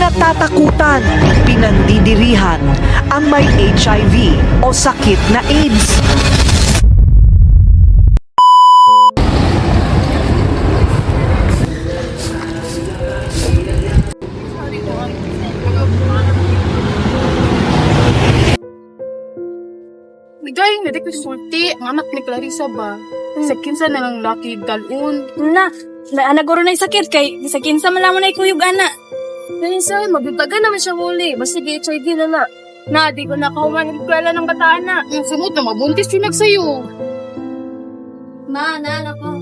kinatatakutan, pinandidirihan ang may HIV o sakit na AIDS. Nagay, hindi ko sulti. Ang anak ni Clarissa ba? Sa kinsa na lang laki dalun. Naguro na yung sakit kay sa kinsa malaman na ikuyog ana. Clarissa, mabitaga naman siya muli. Basta HIV na na. Di ko nakahuman ng kwela ng bataan na. Yung sunod na mabuntis yung nagsayo. Ma, anak ko.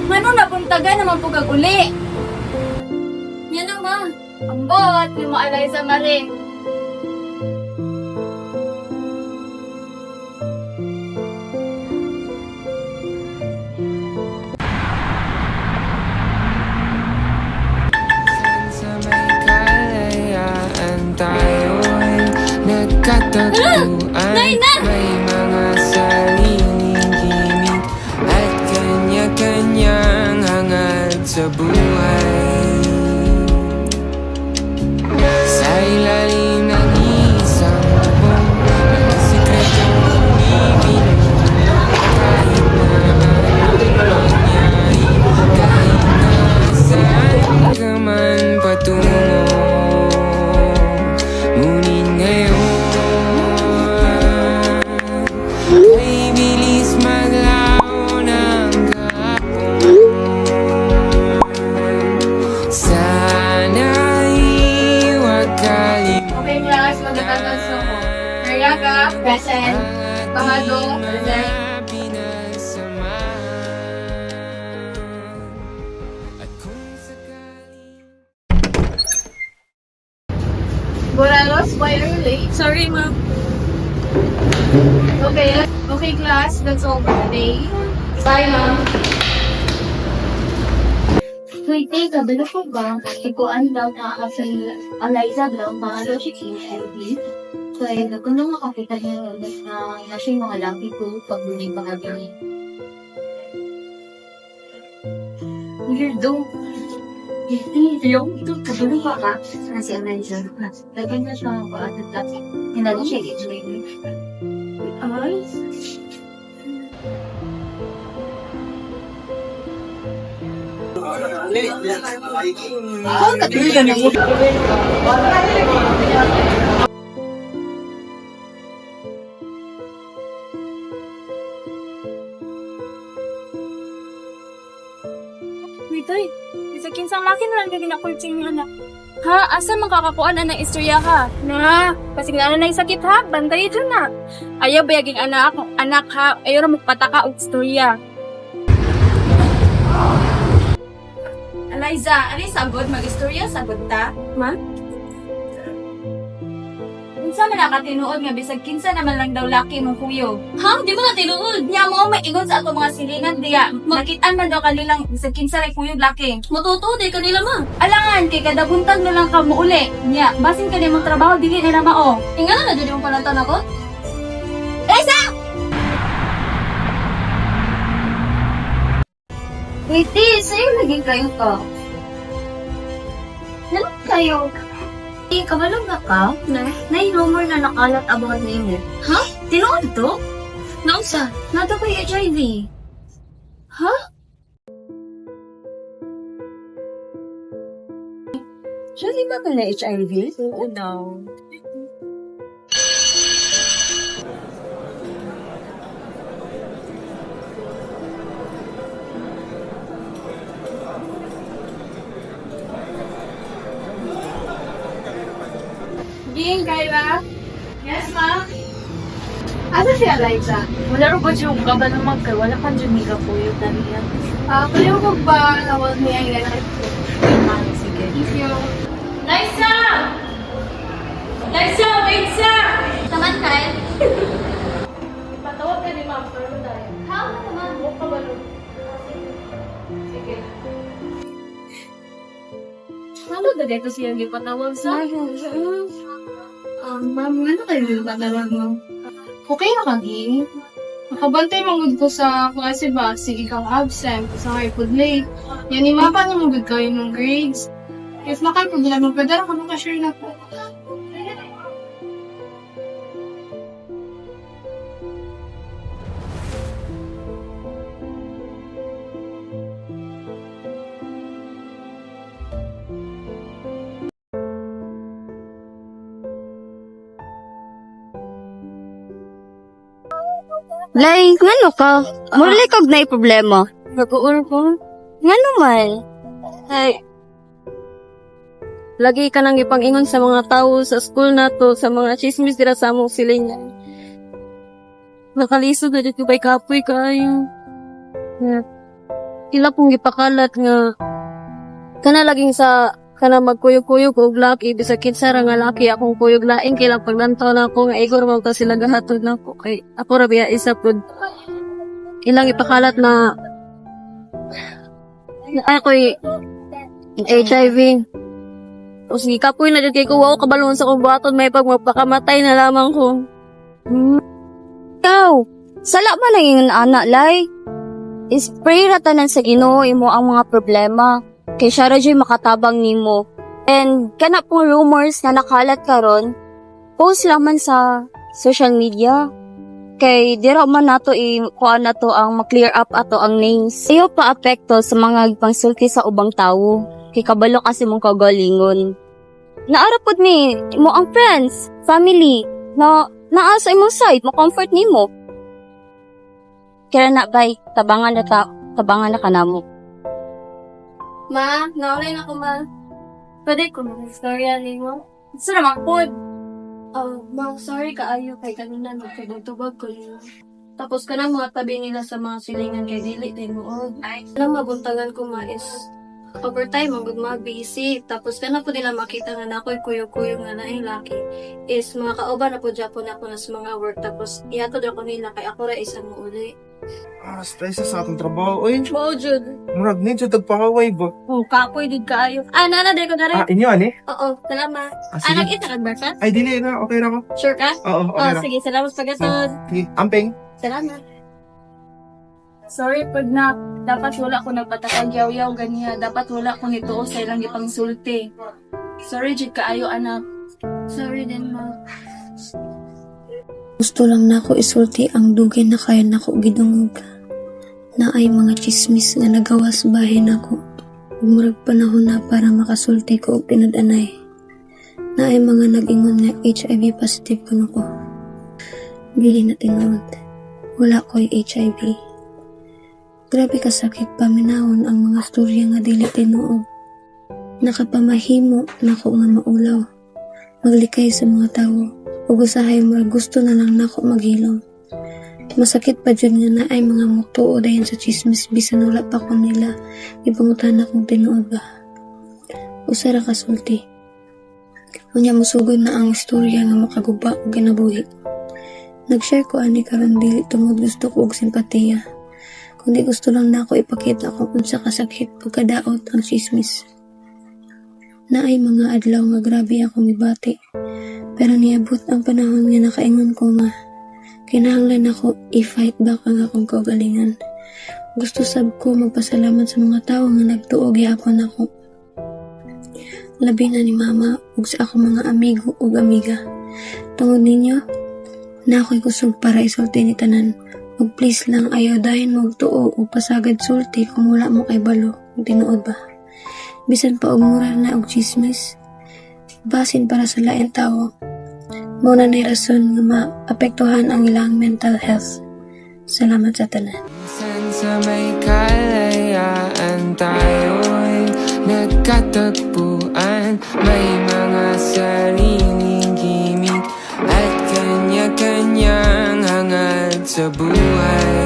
Mano napuntaga naman po uli. Yan ang ma. Ang bot, yung maalay sa mare. Tayo'y nagkatagpuan. May mga sariling gimmick at kanya-kanyang hangad sa buhay. Sa ilalim ng isang bubong, ang sikretong ibinulong. Kahit na anong mangyari, kahit na saan ka man patungo, ngunit ngayon ay bilis maglaho ng kahapon. Sana'y huwag kalimutan. Okay, class, magtatapos ako. Mariaga, present. Pahado, present. Boralos, why are you late? Sorry, ma. Okay, class. That's all for today. Bye, ma. Sweetie, kabalo ko ba? Ikuan daw na sa Eliza daw, mga si HIV. So, ko nung makakita niya na nasa yung mga laki ko pagbuli bahagi niya. Weirdo. Yung kabalo ka ka na si Eliza. Lagyan niya siya ang paatat laki. Hinalo siya HIV. Ay, Witoy, isa kinsang laki na lang gagawin ako yung anak. Ha? Asa makakakuan ang istorya ka? Na, kasi nga na sakit ha? Bantay dyan na. Ayaw bayaging anak ha? Ayaw na magpataka og istorya. Eliza, ano yung sagod? Mag-istorya? Sagod ta? Ma? Kinsa man nakatinuod nga bisag kinsa naman lang daw laki mong kuyo. Ha? Di mo na tinuod? Nya mo may ingon sa ato mga silingan diya. Makitaan man daw kanilang bisag kinsa ray kuyo laki. Matutuo di kanila ma. Alangan kay kada buntag na lang ka muuli. Nya basin ka nimong trabaho dili na mao. Ingana na jud yung panatan ako. Eliza! wait, sa'yo naging kayo ka. Nalang kayo. Kabalo na ka? Na-rumor na nakalat about na mo. Ha? Tinuod to? Nausa? Nato ko yung HIV. Ha? Siya di ba ka na HIV? Oo daw. Ging, Kyla? Yes, ma. Asa si Eliza? Wala ro ba yung kabalo naman kay wala kan Jamaica po yung taniya. Kaliw ko ba nawag niya yung ganit? Sige. Thank you. Liza! Liza, wait sa! Taman kaya? Patawag ka ni ma'am, pero tayo. Ha? Naman. Huwag ka balo. Sige. Ano na dito siya yung patawag sa? Ma'am, ano kayo yung patawag mo? Okay na kagi. Nakabantay mong ko sa klase ba? Sige kang absent. Sa kayo po late. Yan, imapa na mong kayo ng grades. If makay problema, pwede ako nung ka-share na po. Lay, ngano ka? Murali kag na problema. Nag-uur ko. Ngano man? Ay, lagi ka nang ipangingon sa mga tao sa school na to, sa mga chismis dira sa among silingan. Nakalisod na dito kay kapoy kayo. Kila pong ipakalat nga kana laging sa kana magkuyog-kuyog og laki bisag kinsa ra nga laki akong kuyog laing kailang paglantaw na ako nga igor mo ta sila gahatod na ako kay ako ra biya isa pud ilang ipakalat na ako'y HIV. O sige, kapoy na dyan kay ko, wow, kabalon sa kong buhaton, may pag magpakamatay na lamang ko. Ikaw, sala man ang ingon anak, Lay. Ispray ratanan sa Ginoo imo ang mga problema. Kay siya ra dyan makatabang nimo. And kana pong rumors na nakalat karon, post laman sa social media. Kay dira man nato kuan nato ang ma-clear up ato ang names. Iyo pa apekto sa mga pangsulti sa ubang tawo. Kay kabalo kasi mong kagalingon. Naarapod mi mo ang friends, family na naa sa imong side, mo comfort nimo. Kaya na bay, tabangan na kanamo. Ma, naulay na ko, ma. Pwede ko mag-istorya nimo. Sa naman po. Ma, sorry kaayo kay kanina nagkagutubag ko yun. Tapos ka na mga tabi nila sa mga silingan kay dili din mo. Alam mabuntangan ko ma is overtime ang mga busy. Tapos ka na po nila makita nga na ako'y kuyo-kuyo nga na yung laki. Is mga kauban na po Japon ako na sa mga work. Tapos ihatod ako nila kay ako ra isang uli. Stress sa atong trabaho. Uy, Wow, Jud. murag need siya tagpakaway ba? Oh, kapoy din kaayo. Nana, di ko na rin. Inyo, ani? Oo, salamat. Sige. Nag-ita ka ba ka? Ay, dili na. Okay na ako. Sure ka? Oo, okay na. Sige, salamat sa pagkatod. Sige, amping. Salamat. Sorry, pag na, dapat wala ko nagpatakag yaw-yaw ganiya. Dapat wala ko nito sa ilang ipang sulti. Sorry, Jid, kaayo, anak. Sorry din, ma. Gusto lang na ako isulti ang dugay na kaya na ko gidungog. Na ay mga chismis nga nagawa sa bahay na ko. Murag panahon na para makasulti ko og pinadanay. Na ay mga nag-ingon nga HIV positive kuno ko. Dili na tinuod. Wala ko'y HIV. Grabe kasakit paminahon ang mga storya nga dili tinuod. Nakapamahimo na ko nga maulaw. Maglikay sa mga tawo. Ug usahay murag gusto na lang nako maghilom. Masakit pa dyan nga na ay mga mutuo dahin sa chismis bisan wala pa ko nila ipangutan akong tinuod ba. Usara kasulti. Unya musugod na ang istorya nga makaguba o ginabuhi. Nag-share ko ani karon dili tungod gusto ko og simpatiya. Kundi gusto lang na ako ipakita kung unsa kasakit pagkadaot ang chismis. Na ay mga adlaw nga grabe ako mibati. Pero niabot ang panahon nga nakaingon ko nga kinahanglan ako i-fight back ang akong kaugalingan. Gusto sab ko magpasalamat sa mga tao nga nagtuo gyapon ako. Labi na ni mama ug sa akong mga amigo ug amiga. Tungod ninyo, na ako'y kusog para isulti ni tanan. Ug please lang ayaw dahin mo tuo ug pasagad sulti kung wala mo kay balo. Tinuod ba? Bisan pa og mura na og chismis. Basin para sa laing tao. Muna na rason nga maapektuhan ang ilang mental health. Salamat sa tanan. Minsan sa may kalayaan tayo'y nagkatagpuan. May mga sariling gimmick at kanya-kanyang hangad sa buhay.